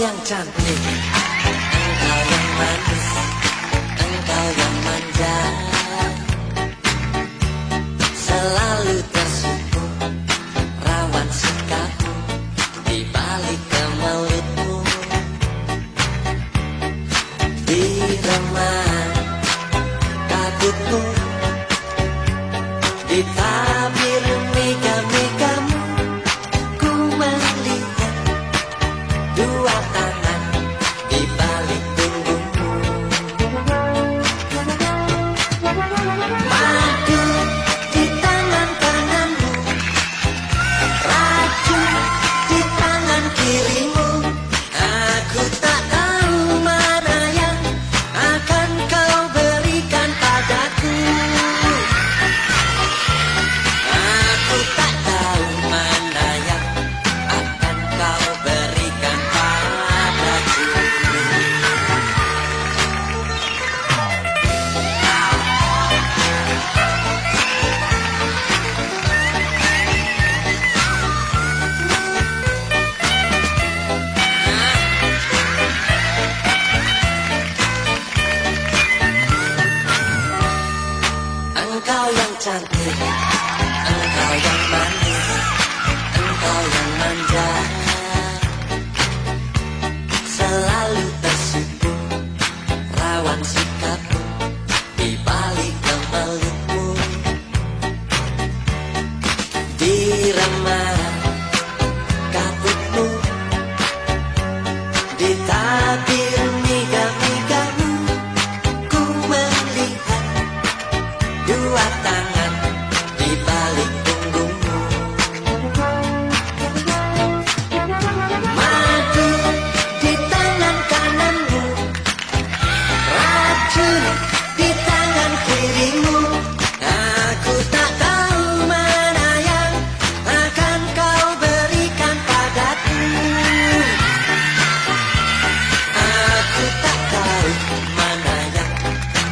yang cantik, engkau yang manis, engkau yang manja, selalu tersipu rawan sikapmu di balik kemelutmu, di remang kabutmu, di tabir mega-megamu. Ku melihat dua tangan di balik punggungmu, madu di tangan kananmu, racun di tangan kirimu. Aku tak tahu mana yang akan kau berikan padaku. Aku tak tahu mana yang akan kau berikan padaku. Engkau yang cantik, engkau yang manis, engkau yang manja, selalu tersipu rawan sikapmu di balik kemelutmu, di remang kabutmu, di tabir mega-megamu. Ku melihat dua tangan di balik punggungmu, madu di tangan kananmu, racun di tangan kirimu. Aku tak tahu mana yang akan kau berikan padaku. Aku tak tahu mana yang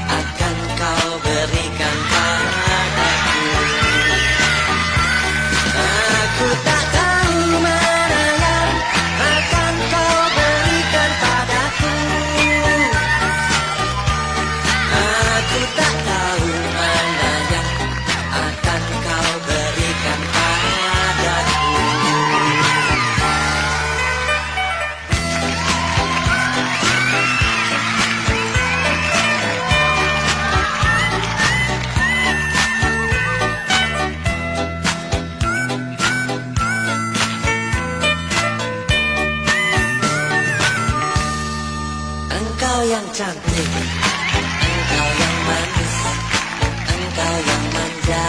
akan kau berikan padaku. Aku tak tahu mana yang akan kau berikan padaku. Aku tak tahu mana yang akan kau berikan padaku. Engkau yang cantik, engkau yang manis, engkau yang manja,